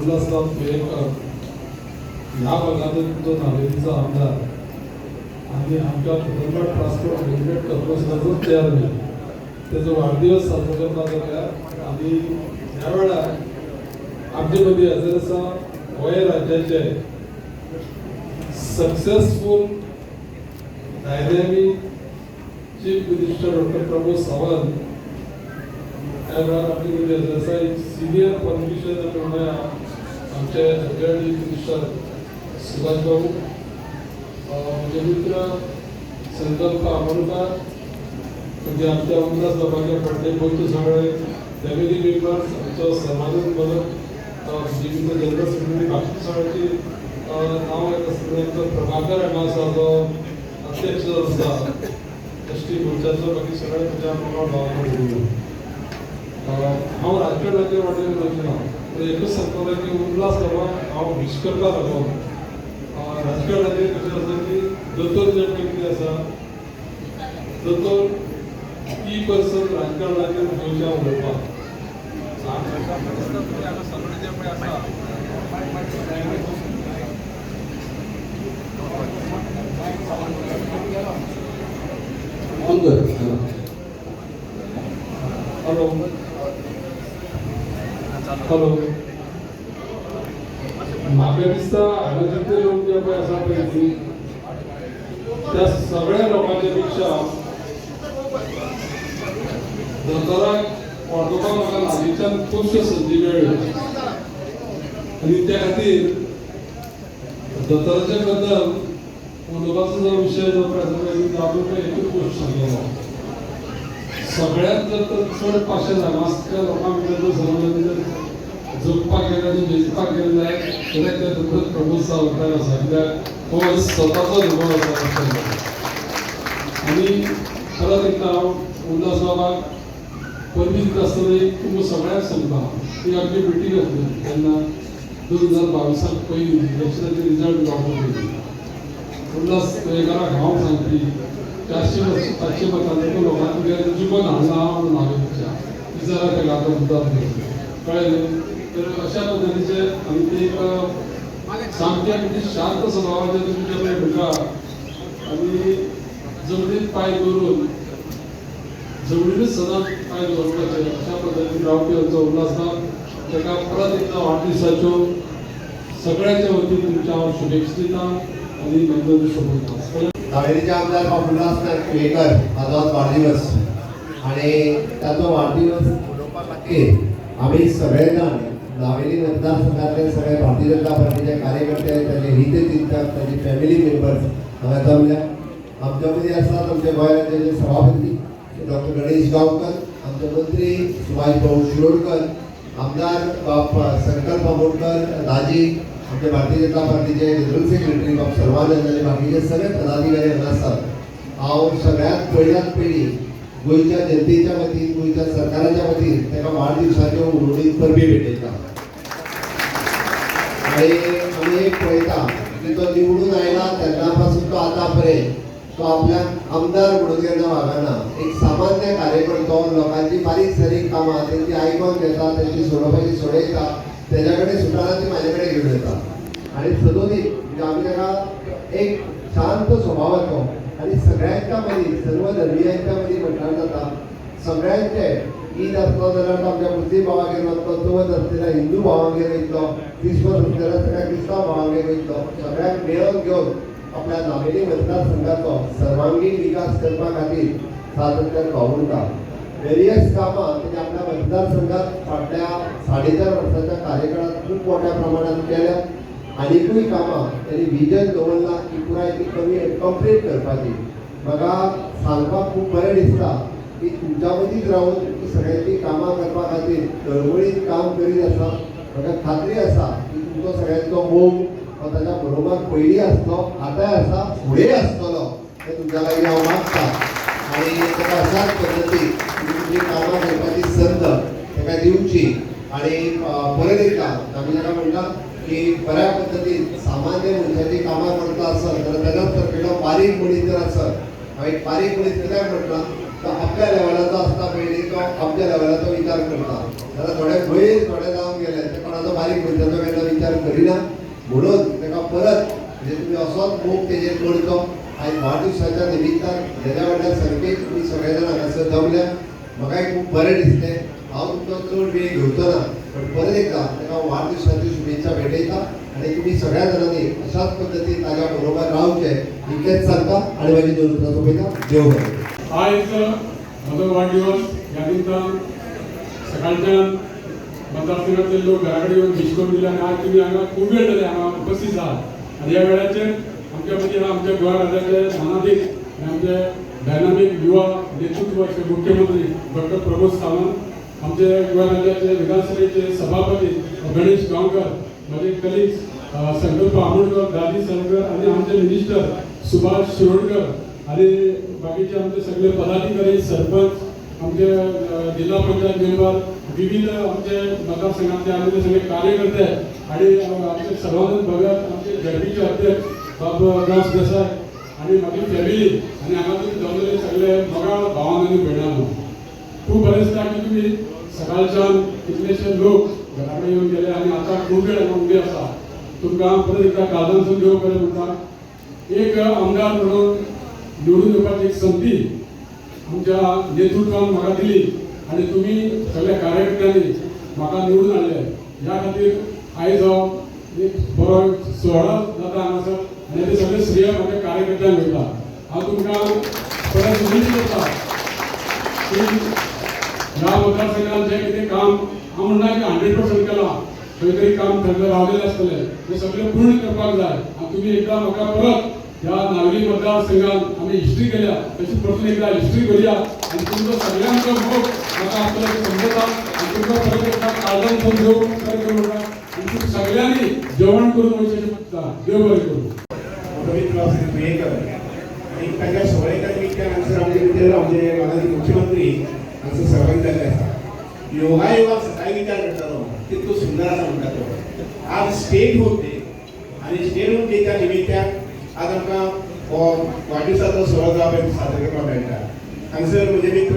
उल्हासराव केळकर या भागातून तो नागरिकचा आमदार आणि आमच्या कुटुंबात ट्रान्सपोर्ट रेल्वे कॉर्पोरेशनच तयार झाले. त्याचा वाढदिवस साजरा करण्यात आला आणि यावेळेला आमच्यामध्ये असा गोंय राज्याचे successful dynamic chief minister doctor Pramod Sawant आपली सिनियर पॉलिटिशियन आमचे चीफ मिनिस्टर सुभाष बाबू, माझे मित्र संकल्प आमोणकर, म्हणजे आमच्या उल्हास बाबाच्या बर्थडे सगळे फॅमिली मेंबर्स, आमच्या समाजात मदत जिल्हा जनरल सेक्रेटरी बाकी सगळ्यांची नाव येत असताना प्रभाकर अण्णा आसा जो अध्यक्ष आसा एस टी मोर्चाचो, बाकी सगळे तुझ्या भावांना हांव राजकारणाचेर वाटेर वचना, एकूच सांगतलो की उल्हास बाबा हांव विश करपाक लागलो. राजकारणाचेर कशें आसा की दोतोर जे कितें आसा दोतोर ती पर्सन राजकारणाचेर गोंयच्या उलयपाक हॅलो हॅलो म्हाका दिसता हांगा जितले लोक जे पळय आसा पळय त्या सगळ्या लोकांच्या पेक्षा दोतोराक वळखुपाक म्हाका लागींच्यान खुबश्यो संदी मेळ्ळ्यो आनी त्या खातीर दोतोराचे बद्दल उलोवपाचो जो विशय जो पळय एकूच गोश्ट सांगलेलो. सगळ्यांत जर चड पाशें हांगासल्या लोकां भितर जर समज जर जगपाक गेले जर वेंचपाक गेले जाल्यार ते दोतोर प्रमोद सावंताक आसा, कित्याक हो स्वताचो अनुभव आसा. आनी परत एकदा हांव उल्हास बाबाक पयलीं दीस आसतना एक सगळ्यांक सांगता की आमची मिटींग आसली तेन्ना 2022 पयलीं इलेक्शनाचे रिजल्ट लागून पयलीं उल्हास केळकराक हांव सांगपी 400-500 मतांचो लोकांनी जुमन हाडला म्हणून हांवें विचारा तेका आतां मुद्दाम कळ्ळें. तर अशा पद्दतीचे आनी ते एक सामके म्हणजे शांत स्वभावाचे तुमचे पळय मुखार आनी जमनीर पांय दवरून जमनीरूच सदां पांय दवरपाचे अशा पद्दतीन रावपी आमचो उल्हासराव, ताका परत एकदा वाडदिवसाच्यो सगळ्यांच्या वतीन तुमच्या हांव शुभेच्छा दिता आनी नंदन शुभेच्छा. दावेलीचे आमदार उल्हास केळकर हाचो आज वाडदिवस आणि ताचो वाडदिवस मनोवपाक खातीर आमी सगळे जाण दावेली मतदारसंघातले सगळे भारतीय जनता पार्टीचे कार्यकर्ते, ताचे हितचिंतक, ताचे फॅमिली मेंबर्स हांगा जमल्या. आमच्या मदीं आसात आमचे गोंय राज्याचे सभापती डॉक्टर गणेश गांवकर, आमचे मंत्री सुभाष भाऊ शिरोडकर, आमदार संकल्प आमोणकर दाजी, आमच्या भारतीय जनता पार्टीचे जनरल सेक्रेटरी बाब सर्वानंद आणि बाकीचे सगळे पदाधिकारी हांगा आसात. हांव सगळ्यात पयली गोंयच्या जनतेच्या वतीन गोंयच्या सरकाराच्या वतीन ताका वाडदिवसाच्यो उर्वरीत परबी भेटयता. आणि आमी एक पळयता की तो निवडून आयला तेन्ना पासून तो आतां पर्यंत तो आपल्याक आमदार म्हणून केन्ना वागना. एक सामान्य कार्यकर्तो लोकांची बारीक सारीक कामां तेंची आयकून घेता, तेंची सोडोवपाची सोडयता, तेज्या कडेन सुटारांची म्हाजे कडेन घेवन येता. आणि सदोदीत म्हणजे आमी ताका एक शांत स्वभावाचो आणि सगळ्यांच्या मदीं सर्व धर्मियांच्या मदीं म्हटल्यार जाता सगळ्यांचे ईद आसलो जाल्यार तो आमच्या मुस्लीम भावांगेर वतलो, चवथ आसली जाल्यार हिंदू भावांगेर वयतलो, क्रिस्मस आसली जाल्यार सगळ्या क्रिस्तांव भावांगेर वयतलो. सगळ्यांक मेळोन घेवन आपल्या दावेली मतदारसंघाचो सर्वांगीण विकास करपा खातीर सातत्यान वावुरता. वेरियस कामां ताणें आपल्या मतदारसंघात फाटल्या 4.5 वर्सांच्या कार्यकाळांत खूब मोठ्या प्रमाणात केल्या. आनीकूय कामां ताणें विजन दवरलां की पुराय ती कंप्लीट करपाची. म्हाका सांगपाक खूब बरें दिसता की तुमच्या मदींच रावन सगळ्यांची कामां करपा खातीर तळमळीत काम करीत आसा. म्हाका खात्री आसा की तुमचो सगळ्यांचो मोग हो ताच्या बरोबर पयलीं आसलो, आतांय आसा, फुडेंय आसतलो हें तुमच्या लागीं हांव मागतां. आनी ताका अशाच पद्दतीन तुमची कामां करपाची संद ताका दिवची. आनी परत एकदा आमी ताका म्हणटा की बऱ्या पद्दतीन सामान्य मनशाची कामां करता आसत जाल्यार तेजोच तर बारीक मनीस जर आसत, हांव एक बारीक मनीस कित्याक म्हटलां तो आपल्या लेवलाचो आसता पयलीं तो आमच्या लेवलाचो विचार करता जाल्यार थोडे वयर थोडे जावन गेले ते कोणाचो बारीक भुरग्याचो केन्ना विचार करिना म्हणून ताका परत म्हणजे तुमी असोच मोग तेजेर करचो आयज वाडदिवसाच्या निमित्तान जेन्ना वाट्यार सारके तुमी सगळे जाण हांगासर जमल्या म्हाकाय खूब बरें दिसलें हांव तुमचो चड वेळ घेवचो ना पण परत एकदा ताका वाडदिवसाच्यो शुभेच्छा भेटयता आनी तुमी सगळ्या जाणांनी अशाच पद्दतीन ताज्या बरोबर रावचे इतलेंच सांगता आनी म्हाजी दोन उतरां सोंपयता देव बरें आयज म्हजो वाडदिवस ह्या निमतान सकाळच्यान मतदारसंघातले लोक घरा कडेन येवन विश करून दिले आनी आज तुमी हांगा खूब वेळ जाले हांगा उपस्थित आहात आनी ह्या वेळाचेर आमच्या मदीं आमच्या गोंय राज्याचे धनाधीक आनी आमचे डायनामीक युवा नेतृत्व अशे मुख्यमंत्री डॉक्टर प्रमोद सावंत आमचे गोंय राज्याचे विधानसभेचे सभापती गणेश गांवकर माझे कलिग्स संकल्प आमोणकर दादी सरकर आणि आमचे मिनिस्टर सुभाष शिरोडकर आणि बाकीचे आमचे सगळे पदाधिकारी सरपंच आमचे जिल्हा पंचायत मेंबर विविध आमचे मतदारसंघातले आमचे सगळे कार्यकर्ते आणि आमचे सर्वानंद भगत आमचे झडपीचे अध्यक्ष बाबू राज देसाई आणि माझी फॅमिली आणि हांगातून जमलेले सगळे म्हाका भावांनो आनी भयणांनो खूब बरें दिसता की तुमी सकाळच्यान कितलेशे लोक घरा कडेन येवन गेले आनी आतां खूब वेळ हांगा उबे आसा तुमकां परत एकदा काळजांतसून देव बरें म्हणटा एक आमदार म्हणून निवडून येवपाची एक संधी आमच्या नेतृत्वान म्हाका दिली आनी तुमी सगळ्या कार्यकर्त्यांनी म्हाका निवडून हाडले ह्या खातीर आयज हांव एक बरो सुवाळो जाता हांगासर आनी ते सगळे श्रेय म्हाज्या कार्यकर्त्यांक वयता हांव तुमकां परत विनंती करता की ह्या मतदारसंघात जें कितें काम हांव म्हणना की 100% केलां खंय तरी काम थंड रावलेलें आसतलें तें सगळें पूर्ण करपाक जाय आनी तुमी एकदां म्हाका परत ह्या नागरी मतदारसंघात आमी हिस्ट्री केल्या तशी परतून एकदा हिस्ट्री करुया आनी तुमचो सगळ्यांचो मोग म्हाका आसतलो ते समजता आनी तुमकां परत एकदा काळजांतसून देव बरें करूं म्हणटा आनी तुमी सगळ्यांनी जेवण करून वयचें पडटा देव बरें करूं आणि ताच्या सवयीच्या निमित्तान हांगसर आमचे माननीय मुख्यमंत्री हांगसर सहभागी जाल्ले आसा योगायोगाक सकाळी विचार करतालो तितलो सुंदर आसा म्हणटा तो आज स्टेट होम डे आनी स्टेट होम डेच्या निमित्तान आज आमकां हो वाडदिवसाचो सुवाळो जावप साजरो करपाक मेळटा हांगसर म्हजे मित्र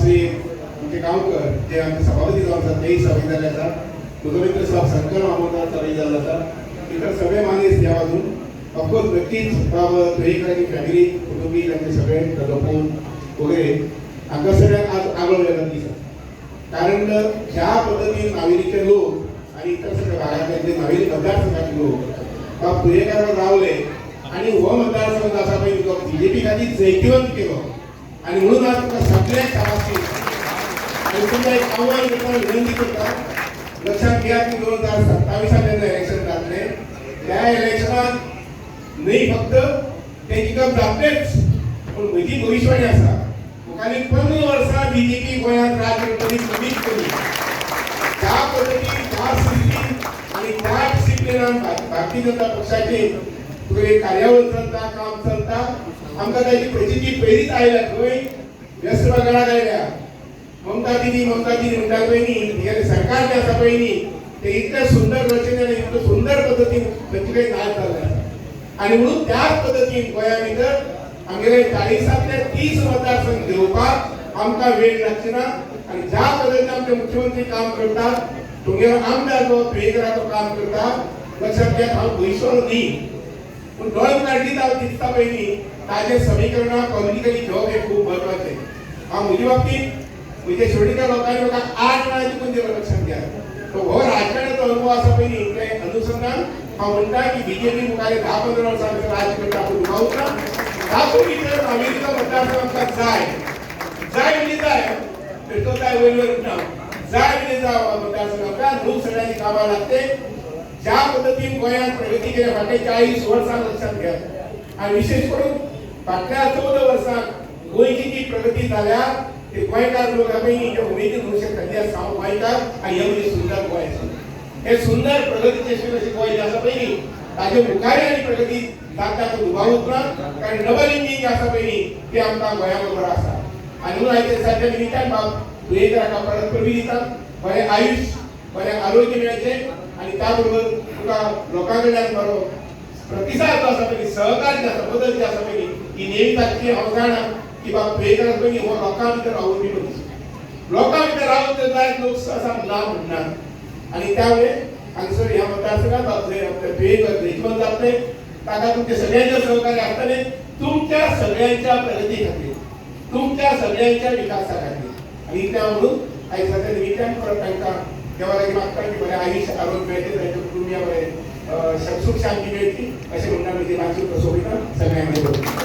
श्री आमचे गांवकर जे आमचे सभापती जावन आसात तेय सहभागी जाल्ले आसा म्हजो मित्र शंकर मामोदार सहभागी जाल्लो आसा इतर सगळे मानेस ह्या वाजून ऑफकोर्स नक्कीच दरेकरांची फॅमिली कुटुंबीय तांचे सगळे जपून वगैरे हांकां सगळ्यांक आज आगळो वेगळो दीस कारण ह्या पद्दतीन नावेलीचे लोक आनी इतर सगळे भागांतले नावेली मतदारसंघाचे लोक बाब कुयेकारांत रावले आनी हो मतदारसंघ आसा पळय तो बीजेपी खातीर जैतिवंत केलो आनी म्हणून आज तुका सगळ्यांक शाबासकी आनी तुमकां एक आव्हान करता विनंती करता लक्षात घ्या की 2027 जेन्ना इलेक्शन जातलें त्या इलेक्शनात नाही फक्त ते जिखप जातलेच पण म्हजी भविष्यवाणी आसा मुखारी 15 वर्सां बीजेपी गोंयांत राज करतली कमीत कमी त्या पद्दतीन त्या स्थितीन आनी त्या डिसिप्लिनान भारतीय जनता पक्षाचे तुगे कार्यावळ चलता काम चलता आमकां ताची प्रचिती पयलींच आयल्या खंय व्यस्त प्रकाराक आयल्या ममता दिदी म्हणटा पळय न्ही तेगेलें सरकार जें आसा पळय न्ही तें इतलें सुंदर रचनेन इतलें सुंदर पद्दतीन खंयचे खंय नाच जाल्ले आसा आणि म्हणून त्याच पद्धतीन गोंया भितर आमगेले 40तले 30 मतदारसंघ घेवपाक आमकां वेळ लागची ना आनी ज्या पद्धतीन आमचे मुख्यमंत्री काम करतात तुमगेलो आमदार जो पेयकराचो काम करता लक्षात घ्या हांव पयसो न्ही पूण दोन मुखार हांव दिसता पळय न्ही ताजें समीकरणां पॉलिटिकली घेवप हें खूब म्हत्वाचें हांव म्हजे बाबतींत म्हजे शेवटीच्या लोकांनी म्हाका 8 वेळा जिखून दिलो लक्षात घ्या हो राजकारणाचो अनुभव आसा पळय न्ही ते अनुसंधान हांव म्हणटा की बीजेपी मुखार 10-15 वर्सां राज करता पूण दुबावता तातूंत भितर नावेलीचो मतदारसंघ आमकां जाय म्हणजे जाय तो जाय वयर ना जाय म्हणजे जाय मतदारसंघ आमकां लोक सगळ्यांनी कामां लागते ज्या पद्दतीन गोंयांत प्रगती केल्या फाटल्या 40 वर्सां लक्षात घ्या आनी विशेश करून फाटल्या 14 वर्सांत गोंयची जी प्रगती जाल्या ते गोंयकार लोक आमी जे उमेदीन म्हणू शकता ते हांव गोंयकार आनी हे म्हणजे सुंदर गोंय हे सुंदर प्रगतीचे अशें गोंय जें आसा पळय न्ही ताजे मुखारी आनी प्रगती जाता तो दुबावूच ना कारण डबल इंजीन जें आसा पळय न्ही तें आमकां गोंया बरोबर आसा आनी म्हणून आयज दिसाच्या निमित्तान बाब तुयेकाराक परत परबी दिता बरें आयुश्य बरें आरोग्य मेळचें आनी त्या बरोबर तुका लोकां कडल्यान बरो प्रतिसाद जो आसा पळय सहकार जे आसा मदत जी आसा पळय ही नेहमी ताची हांव जाणा की बाबा तुवें करत पळय हो लोकां भितर रावून बी मनीस लोकां भितर रावून ते जायत लोक असा ना म्हणनात आनी त्यामुळे हांगसर ह्या मतदारसंघात तुवें देखभाल जातले ताका तुमचे सगळ्यांचे सहकार्य आसतले तुमच्या सगळ्यांच्या प्रगती खातीर तुमच्या सगळ्यांच्या विकासा खातीर आनी त्या म्हणून आयच्या निमित्यान परत तांकां देवा लागीं मागता की बरें आयुश्य आरोग्य मेळचें तांच्या कुटुंबिया बरें सुख शांती मेळची अशें म्हणटा मी ती मागची सोबिता सगळ्यांनी